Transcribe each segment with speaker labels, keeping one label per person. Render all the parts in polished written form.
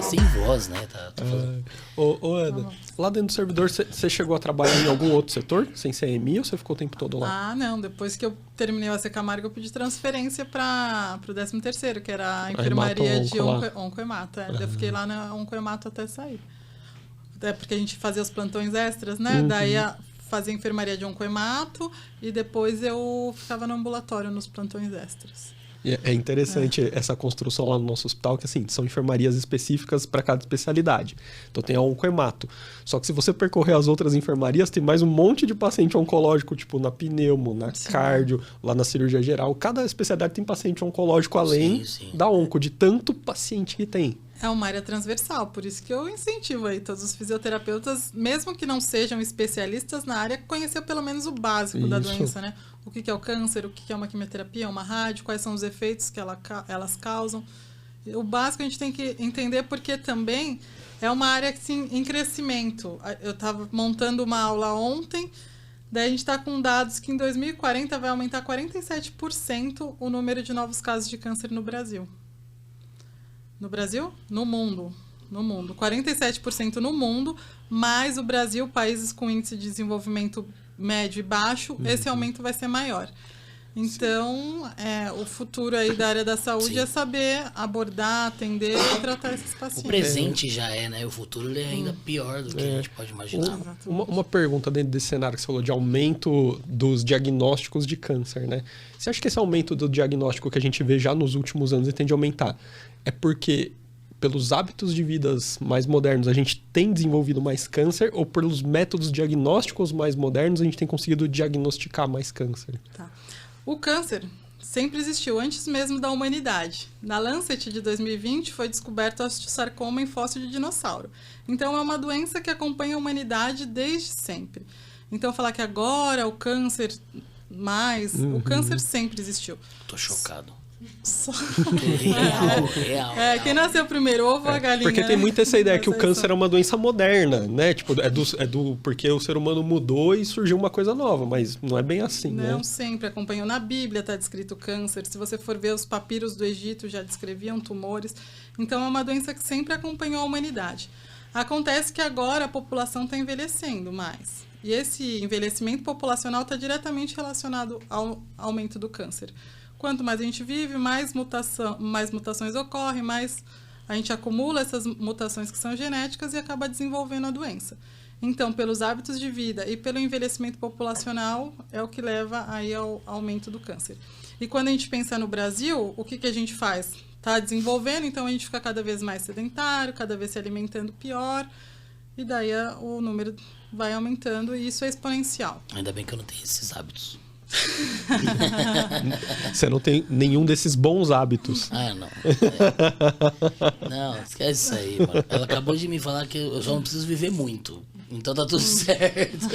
Speaker 1: Sem voz, né?
Speaker 2: Ô, Ana, lá dentro do servidor, você chegou a trabalhar em algum outro setor, sem ser EMI, ou você ficou o tempo todo lá?
Speaker 3: Ah, não. Depois que eu terminei o AC Camargo, eu pedi transferência para o 13º, que era a enfermaria de oncoemato. Eu fiquei lá na oncoemato até sair. É porque a gente fazia os plantões extras, né? Daí fazia enfermaria de oncoemato e depois eu ficava no ambulatório nos plantões extras.
Speaker 2: É interessante essa construção lá no nosso hospital, que assim, são enfermarias específicas para cada especialidade. Então tem a oncoemato. Só que se você percorrer as outras enfermarias, tem mais um monte de paciente oncológico, tipo na pneumo, na cardio, lá na cirurgia geral. Cada especialidade tem paciente oncológico além da onco, de tanto paciente que tem.
Speaker 3: É uma área transversal, por isso que eu incentivo aí todos os fisioterapeutas, mesmo que não sejam especialistas na área, conhecer pelo menos o básico da doença, né? O que é o câncer, o que é uma quimioterapia, uma rádio, quais são os efeitos que elas causam. O básico a gente tem que entender porque também é uma área assim, em crescimento. Eu estava montando uma aula ontem, daí a gente está com dados que em 2040 vai aumentar 47% o número de novos casos de câncer no Brasil. No Brasil? No mundo. No mundo. 47% no mundo, mais o Brasil, países com índice de desenvolvimento médio e baixo, esse aumento vai ser maior. Então, o futuro aí da área da saúde é saber abordar, atender e tratar esses pacientes.
Speaker 1: O presente já né? O futuro ele é ainda pior do que a gente pode imaginar.
Speaker 2: Uma pergunta dentro desse cenário que você falou de aumento dos diagnósticos de câncer, né? Você acha que esse aumento do diagnóstico que a gente vê já nos últimos anos tende a aumentar? É porque pelos hábitos de vidas mais modernos a gente tem desenvolvido mais câncer ou pelos métodos diagnósticos mais modernos a gente tem conseguido diagnosticar mais câncer?
Speaker 3: Tá. O câncer sempre existiu, antes mesmo da humanidade. Na Lancet de 2020 foi descoberto osteosarcoma em fóssil de dinossauro. Então é uma doença que acompanha a humanidade desde sempre. Então falar que agora o câncer o câncer sempre existiu.
Speaker 1: Tô chocado.
Speaker 3: Real. Quem nasceu primeiro, ovo ou a galinha?
Speaker 2: Porque tem muita essa ideia que o câncer é uma doença moderna, né? Tipo, porque o ser humano mudou e surgiu uma coisa nova, mas não é bem assim, né?
Speaker 3: Não sempre acompanhou. Na Bíblia está descrito câncer. Se você for ver os papiros do Egito, já descreviam tumores. Então, é uma doença que sempre acompanhou a humanidade. Acontece que agora a população está envelhecendo mais. E esse envelhecimento populacional está diretamente relacionado ao aumento do câncer. Quanto mais a gente vive, mais mutações ocorrem, mais a gente acumula essas mutações que são genéticas e acaba desenvolvendo a doença. Então, pelos hábitos de vida e pelo envelhecimento populacional, é o que leva aí ao aumento do câncer. E quando a gente pensa no Brasil, o que a gente faz? Está desenvolvendo, então a gente fica cada vez mais sedentário, cada vez se alimentando pior, e daí o número vai aumentando, e isso é exponencial.
Speaker 1: Ainda bem que eu não tenho esses hábitos.
Speaker 2: Você não tem nenhum desses bons hábitos.
Speaker 1: Não. Não, esquece isso aí, mano. Ela acabou de me falar que eu só não preciso viver muito. Então tá tudo certo.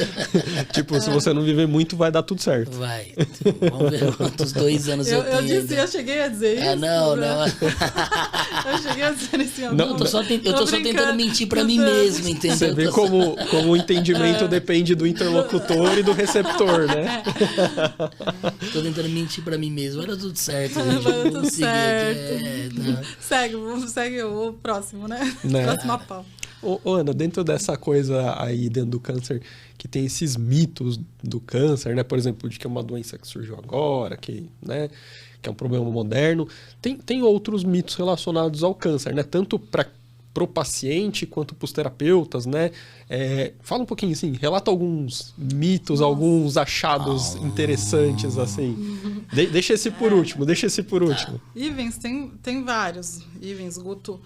Speaker 2: Tipo, se você não viver muito, vai dar tudo certo.
Speaker 1: Vai. Vamos ver quantos 2 anos eu tenho.
Speaker 3: Eu cheguei a dizer isso.
Speaker 1: Não.
Speaker 3: Eu cheguei a dizer isso.
Speaker 1: Eu tô só tentando mentir pra mim mesmo, entendeu?
Speaker 2: Você vê como o entendimento depende do interlocutor e do receptor, né?
Speaker 1: Tô tentando mentir pra mim mesmo. Vai dar tudo certo,
Speaker 3: Vai
Speaker 1: gente.
Speaker 3: dar tudo certo. Segue o próximo, né? Próxima pauta.
Speaker 2: Ana, dentro dessa coisa aí, dentro do câncer, que tem esses mitos do câncer, né? Por exemplo, de que é uma doença que surgiu agora, que é um problema moderno. Tem outros mitos relacionados ao câncer, né? Tanto pro paciente quanto para os terapeutas, né? Fala um pouquinho, assim, relata alguns mitos, alguns achados interessantes, assim. Deixa esse por último.
Speaker 3: Ivens, tem vários. Ivens, Guto.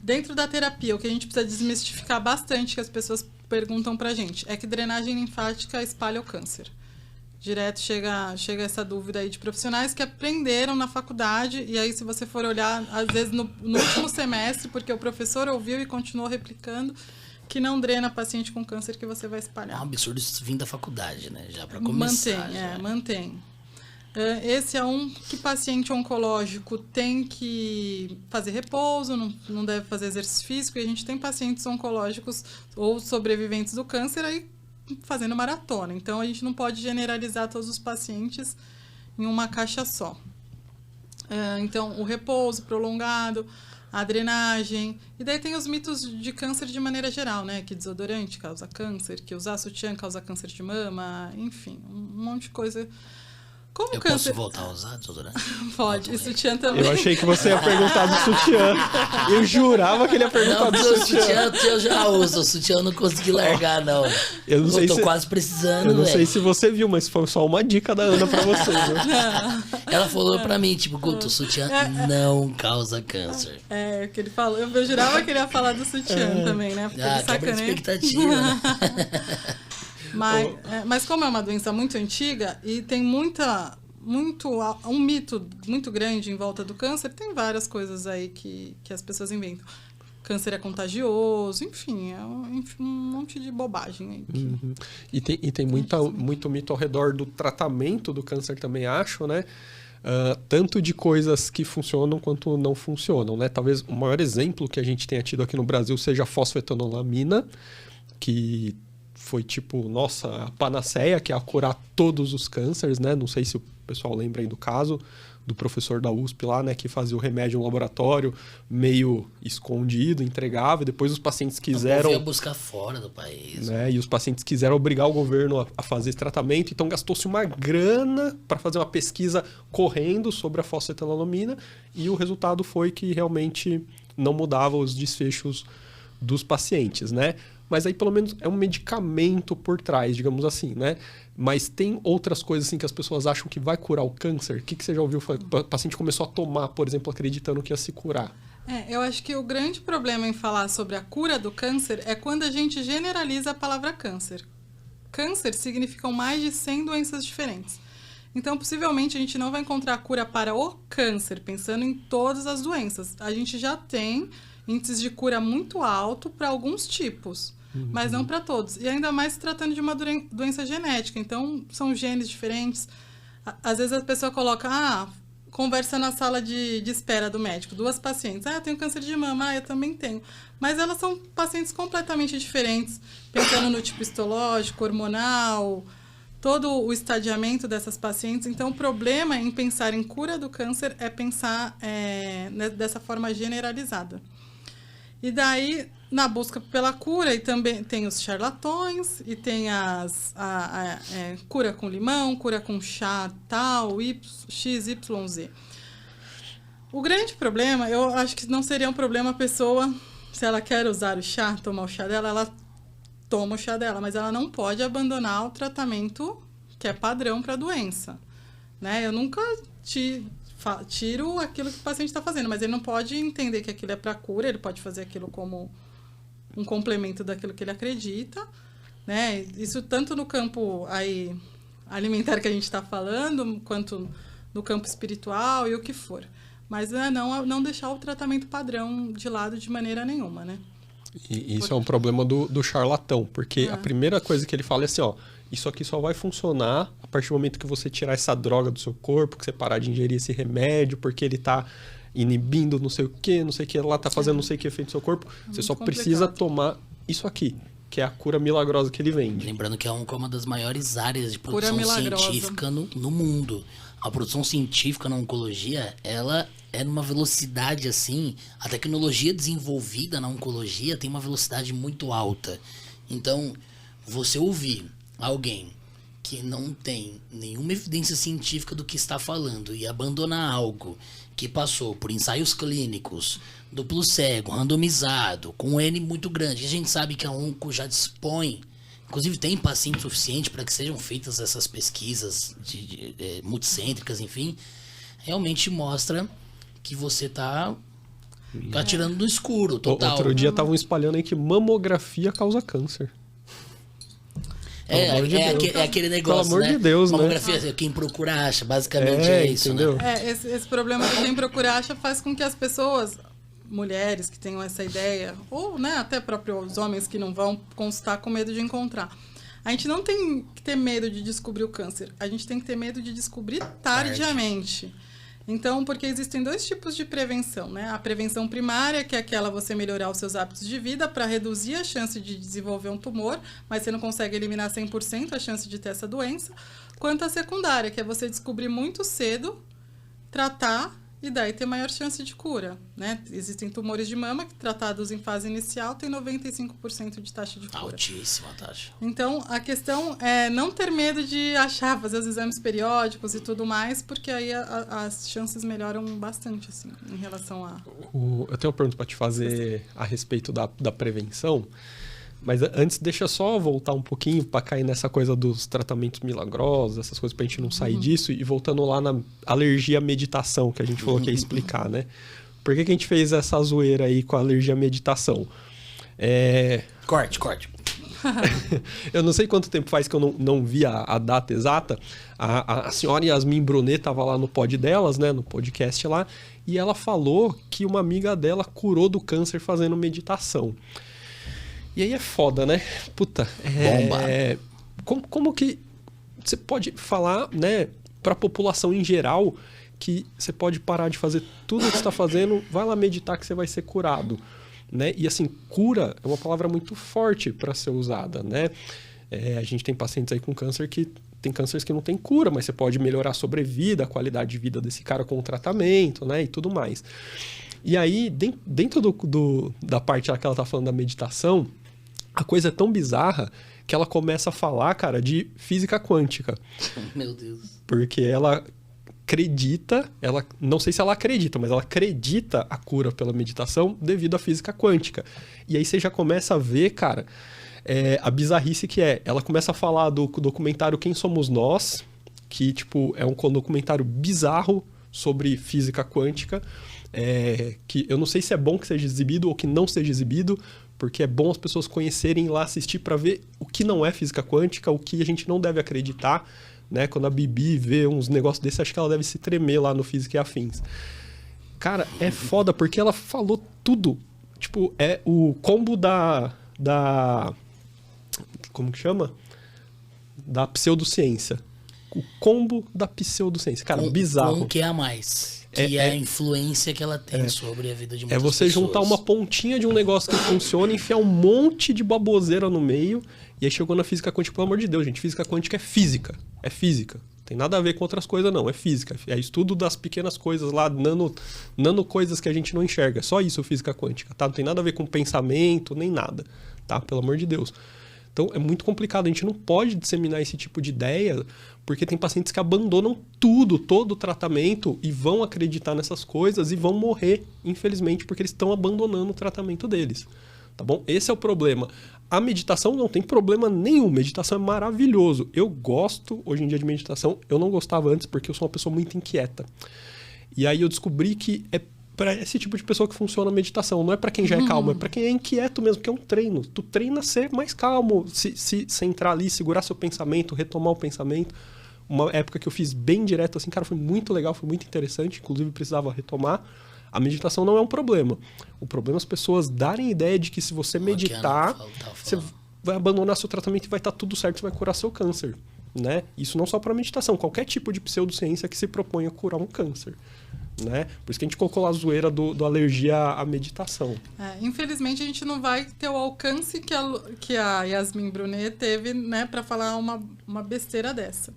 Speaker 3: Dentro da terapia, o que a gente precisa desmistificar bastante, que as pessoas perguntam pra gente, é que drenagem linfática espalha o câncer. Direto chega essa dúvida aí de profissionais que aprenderam na faculdade, e aí se você for olhar, às vezes no último semestre, porque o professor ouviu e continuou replicando, que não drena paciente com câncer que você vai espalhar.
Speaker 1: É um absurdo isso vir da faculdade, né? Já pra começar.
Speaker 3: Mantém. Esse é que paciente oncológico tem que fazer repouso, não deve fazer exercício físico, e a gente tem pacientes oncológicos ou sobreviventes do câncer aí fazendo maratona. Então, a gente não pode generalizar todos os pacientes em uma caixa só. Então, o repouso prolongado, a drenagem. E daí tem os mitos de câncer de maneira geral, né? Que desodorante causa câncer, que usar sutiã causa câncer de mama, enfim, um monte de coisa. Como
Speaker 1: eu
Speaker 3: câncer...
Speaker 1: posso voltar a usar desodorante?
Speaker 3: Pode, e sutiã também.
Speaker 2: Eu achei que você ia perguntar do sutiã. Eu jurava que ele ia perguntar do
Speaker 1: o
Speaker 2: sutiã.
Speaker 1: eu já uso. O sutiã eu não consegui largar, não.
Speaker 2: Eu não sei
Speaker 1: tô
Speaker 2: se...
Speaker 1: quase precisando,
Speaker 2: Eu não
Speaker 1: velho.
Speaker 2: sei se você viu, mas foi só uma dica da Ana pra você, viu?
Speaker 1: Ela falou pra mim, tipo, Guto, o sutiã não causa câncer.
Speaker 3: Que ele falou. Eu jurava que ele ia falar do sutiã também, né? Porque ele
Speaker 1: Quebra a
Speaker 3: sacaneia.
Speaker 1: expectativa, né?
Speaker 3: Mas como é uma doença muito antiga e tem um mito muito grande em volta do câncer, tem várias coisas aí que as pessoas inventam. Câncer é contagioso, enfim, é um monte de bobagem aí.
Speaker 2: Uhum. E tem muito mito ao redor do tratamento do câncer também, acho, né? Tanto de coisas que funcionam quanto não funcionam, né? Talvez o maior exemplo que a gente tenha tido aqui no Brasil seja a fosfetanolamina, que foi tipo, nossa, a panaceia, que é a curar todos os cânceres, né? Não sei se o pessoal lembra aí do caso do professor da USP lá, né? Que fazia o remédio no laboratório, meio escondido, entregava, e depois os pacientes quiseram...
Speaker 1: ia buscar fora do país.
Speaker 2: Né? E os pacientes quiseram obrigar o governo a fazer esse tratamento, então gastou-se uma grana para fazer uma pesquisa correndo sobre a fosfetanolamina, e o resultado foi que realmente não mudava os desfechos dos pacientes, né? Mas aí, pelo menos, é um medicamento por trás, digamos assim, né? Mas tem outras coisas assim que as pessoas acham que vai curar o câncer? O que você já ouviu? O paciente começou a tomar, por exemplo, acreditando que ia se curar.
Speaker 3: Eu acho que o grande problema em falar sobre a cura do câncer é quando a gente generaliza a palavra câncer. Câncer significam mais de 100 doenças diferentes. Então, possivelmente, a gente não vai encontrar cura para o câncer, pensando em todas as doenças. A gente já tem índices de cura muito alto para alguns tipos, mas não para todos. E ainda mais se tratando de uma doença genética. Então, são genes diferentes. Às vezes a pessoa coloca, conversa na sala de espera do médico, 2 pacientes. Eu tenho câncer de mama, eu também tenho. Mas elas são pacientes completamente diferentes, pensando no tipo histológico, hormonal, todo o estadiamento dessas pacientes. Então, o problema em pensar em cura do câncer é pensar dessa forma generalizada. E daí, na busca pela cura, e também tem os charlatões, e tem cura com limão, cura com chá tal, X, Y, Z. O grande problema, eu acho que não seria um problema a pessoa, se ela quer usar o chá, tomar o chá dela, ela toma o chá dela, mas ela não pode abandonar o tratamento que é padrão para a doença, né? Eu nunca tiro aquilo que o paciente está fazendo, mas ele não pode entender que aquilo é para cura, ele pode fazer aquilo como um complemento daquilo que ele acredita, né? Isso tanto no campo aí alimentar que a gente está falando, quanto no campo espiritual e o que for. Mas não deixar o tratamento padrão de lado de maneira nenhuma, né?
Speaker 2: E isso é um problema do charlatão, porque a primeira coisa que ele fala é assim, isso aqui só vai funcionar a partir do momento que você tirar essa droga do seu corpo, que você parar de ingerir esse remédio, porque ele está inibindo não sei o que lá, está fazendo não sei o que efeito no seu corpo. Você só precisa tomar isso aqui, que é a cura milagrosa que ele vende.
Speaker 1: Lembrando que é uma das maiores áreas de produção científica no mundo. A produção científica na oncologia, ela é numa velocidade assim, a tecnologia desenvolvida na oncologia tem uma velocidade muito alta. Então, você ouvir alguém que não tem nenhuma evidência científica do que está falando e abandonar algo que passou por ensaios clínicos, duplo cego, randomizado, com um N muito grande, a gente sabe que a onco já dispõe, inclusive tem paciente suficiente para que sejam feitas essas pesquisas multicêntricas, enfim, realmente mostra que você está atirando no escuro, total.
Speaker 2: Outro dia estavam espalhando aí que mamografia causa câncer.
Speaker 1: Aquele negócio,
Speaker 2: pelo amor de Deus,
Speaker 1: mamografia,
Speaker 2: né?
Speaker 1: Quem procura acha, basicamente é isso,
Speaker 2: entendeu?
Speaker 1: né?
Speaker 3: Esse problema de quem procura acha faz com que as pessoas, mulheres que tenham essa ideia, ou até próprios homens que não vão consultar com medo de encontrar. A gente não tem que ter medo de descobrir o câncer, a gente tem que ter medo de descobrir tardiamente. Então, porque existem 2 tipos de prevenção, né? A prevenção primária, que é aquela você melhorar os seus hábitos de vida para reduzir a chance de desenvolver um tumor, mas você não consegue eliminar 100% a chance de ter essa doença. Quanto a secundária, que é você descobrir muito cedo, tratar e daí ter maior chance de cura, né? Existem tumores de mama que, tratados em fase inicial, tem 95% de taxa de cura.
Speaker 1: Altíssima taxa.
Speaker 3: Então, a questão é não ter medo de fazer os exames periódicos e tudo mais, porque aí as chances melhoram bastante, assim, em relação a...
Speaker 2: Eu tenho uma pergunta para te fazer a respeito da prevenção. Mas antes, deixa só voltar um pouquinho para cair nessa coisa dos tratamentos milagrosos, essas coisas pra gente não sair disso, e voltando lá na alergia à meditação, que a gente falou que ia explicar, né? Por que a gente fez essa zoeira aí com a alergia à meditação?
Speaker 1: Corte.
Speaker 2: Eu não sei quanto tempo faz que eu não vi a data exata. A senhora Yasmin Brunet estava lá no pod delas, né? No podcast lá, e ela falou que uma amiga dela curou do câncer fazendo meditação. E aí é foda, né? Puta.
Speaker 1: Bomba.
Speaker 2: Como que você pode falar, né, pra população em geral que você pode parar de fazer tudo o que você está fazendo, vai lá meditar que você vai ser curado, né? E assim, cura é uma palavra muito forte para ser usada, né? A gente tem pacientes aí com câncer que tem cânceres que não tem cura, mas você pode melhorar a sobrevida, a qualidade de vida desse cara com o tratamento, né? E tudo mais. E aí, dentro da parte lá que ela tá falando da meditação, a coisa é tão bizarra que ela começa a falar, cara, de física quântica.
Speaker 1: Meu Deus.
Speaker 2: Porque ela acredita, não sei se ela acredita, mas ela acredita a cura pela meditação devido à física quântica. E aí você já começa a ver, cara, a bizarrice que é. Ela começa a falar do documentário Quem Somos Nós, que, tipo, é um documentário bizarro sobre física quântica, que eu não sei se é bom que seja exibido ou que não seja exibido, porque é bom as pessoas conhecerem lá, assistir para ver o que não é física quântica, o que a gente não deve acreditar, né? Quando a Bibi vê uns negócios desses, acho que ela deve se tremer lá no Física e Afins. Cara, é foda, porque ela falou tudo. Tipo, é o combo da como que da pseudociência. O combo da pseudociência. Cara, bizarro.
Speaker 1: Com o que é a mais? Que é a influência que ela tem sobre a vida de muitas pessoas. É
Speaker 2: você juntar uma pontinha de um negócio que funciona, enfiar um monte de baboseira no meio, e aí chegou na física quântica, pelo amor de Deus, gente. Física quântica é física. É física. Não tem nada a ver com outras coisas, não. É física. É estudo das pequenas coisas lá, nano coisas que a gente não enxerga. É só isso, física quântica, tá? Não tem nada a ver com pensamento, nem nada, tá? Pelo amor de Deus. Então, é muito complicado. A gente não pode disseminar esse tipo de ideia, porque tem pacientes que abandonam todo o tratamento e vão acreditar nessas coisas e vão morrer, infelizmente, porque eles estão abandonando o tratamento deles. Tá bom? Esse é o problema. A meditação não tem problema nenhum. Meditação é maravilhoso. Eu gosto, hoje em dia, de meditação. Eu não gostava antes, porque eu sou uma pessoa muito inquieta. E aí eu descobri que é para esse tipo de pessoa que funciona a meditação. Não é para quem já é calmo, é para quem é inquieto mesmo, que é um treino. Tu treina a ser mais calmo, se centrar ali, segurar seu pensamento, retomar o pensamento. Uma época que eu fiz bem direto, assim, cara, foi muito legal, foi muito interessante, inclusive precisava retomar. A meditação não é um problema. O problema é as pessoas darem ideia de que se você meditar, você vai abandonar seu tratamento e vai estar tudo certo, você vai curar seu câncer, né? Isso não só para meditação, qualquer tipo de pseudociência que se propõe a curar um câncer. Né? Por isso que a gente colocou lá a zoeira do alergia à meditação.
Speaker 3: Infelizmente, a gente não vai ter o alcance que a Yasmin Brunet teve, né, para falar uma besteira dessa.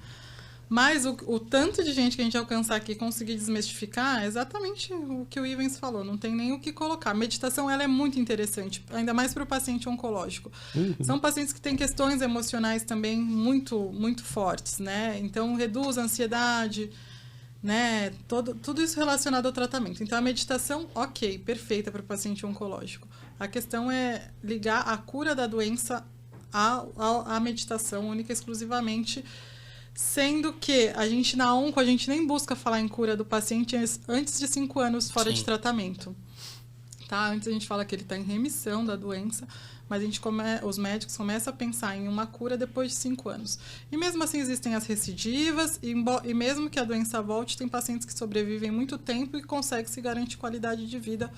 Speaker 3: Mas o tanto de gente que a gente alcançar aqui e conseguir desmistificar é exatamente o que o Ivens falou. Não tem nem o que colocar. A meditação ela é muito interessante, ainda mais para o paciente oncológico. São pacientes que têm questões emocionais também muito, muito fortes, né? Então, reduz a ansiedade, né? Tudo isso relacionado ao tratamento. Então, a meditação, ok, perfeita para o paciente oncológico. A questão é ligar a cura da doença à meditação, única e exclusivamente, sendo que a gente, na onco, a gente nem busca falar em cura do paciente antes de 5 anos fora de tratamento. Tá? Antes a gente fala que ele está em remissão da doença, mas os médicos começam a pensar em uma cura depois de 5 anos. E mesmo assim existem as recidivas, e mesmo que a doença volte, tem pacientes que sobrevivem muito tempo e conseguem se garantir qualidade de vida,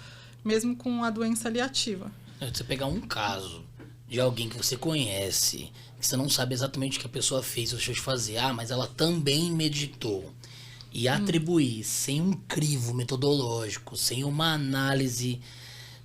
Speaker 3: mesmo com a doença ali ativa.
Speaker 1: Você pegar um caso de alguém que você conhece, que você não sabe exatamente o que a pessoa fez ou deixou de fazer, mas ela também meditou, e atribuir sem um crivo metodológico, sem uma análise,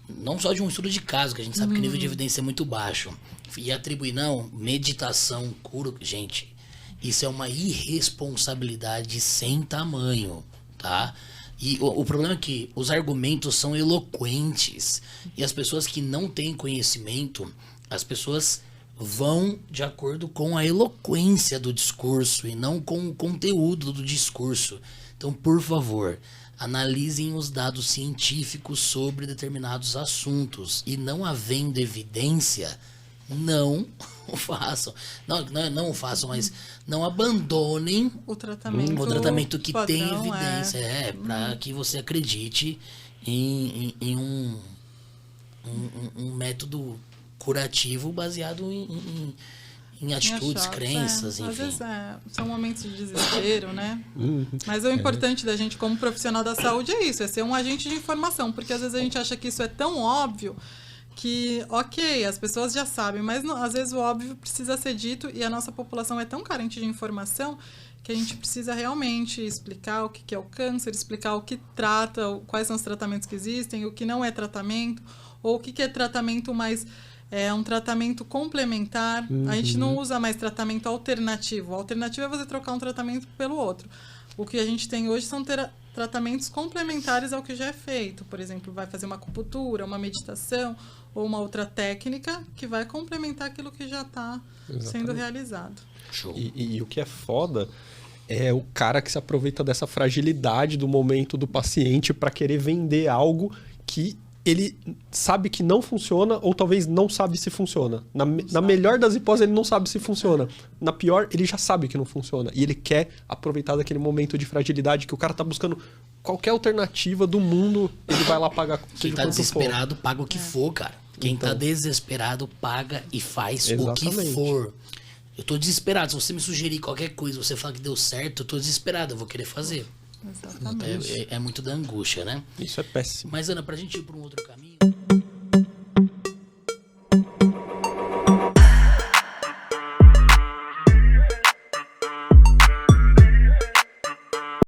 Speaker 1: não só de um estudo de caso, que a gente sabe que o nível de evidência é muito baixo, e atribuir, não, meditação, cura, gente, isso é uma irresponsabilidade sem tamanho, tá? E o problema é que os argumentos são eloquentes. E as pessoas que não têm conhecimento, as pessoas vão de acordo com a eloquência do discurso e não com o conteúdo do discurso. Então, por favor, analisem os dados científicos sobre determinados assuntos. E não havendo evidência, não o façam. Não o façam, mas não abandonem
Speaker 3: o tratamento
Speaker 1: que
Speaker 3: padrão,
Speaker 1: tem evidência. Para que você acredite em um método curativo baseado em atitudes, crenças, enfim.
Speaker 3: Às vezes são momentos de desespero, né? Mas o importante da gente como profissional da saúde é isso, é ser um agente de informação, porque às vezes a gente acha que isso é tão óbvio que, ok, as pessoas já sabem, mas não, às vezes o óbvio precisa ser dito e a nossa população é tão carente de informação que a gente precisa realmente explicar o que é o câncer, explicar o que trata, quais são os tratamentos que existem, o que não é tratamento, ou o que é tratamento mais... É um tratamento complementar. A gente não usa mais tratamento alternativo. O alternativo é você trocar um tratamento pelo outro. O que a gente tem hoje são tratamentos complementares ao que já é feito. Por exemplo, vai fazer uma acupuntura, uma meditação ou uma outra técnica que vai complementar aquilo que já está sendo realizado.
Speaker 1: Show.
Speaker 2: E o que é foda é o cara que se aproveita dessa fragilidade do momento do paciente para querer vender algo que ele sabe que não funciona ou talvez não sabe se funciona. Na melhor das hipóteses, ele não sabe se funciona. Na pior, ele já sabe que não funciona. E ele quer aproveitar daquele momento de fragilidade que o cara tá buscando qualquer alternativa do mundo, ele vai lá pagar.
Speaker 1: Quem tá desesperado, paga o que for, cara. Quem tá desesperado, paga e faz o que for. Eu tô desesperado. Se você me sugerir qualquer coisa, você falar que deu certo, eu tô desesperado, eu vou querer fazer.
Speaker 3: Exatamente.
Speaker 1: É muito da angústia, né?
Speaker 2: Isso é péssimo.
Speaker 1: Mas, Ana, pra gente ir pra um outro caminho...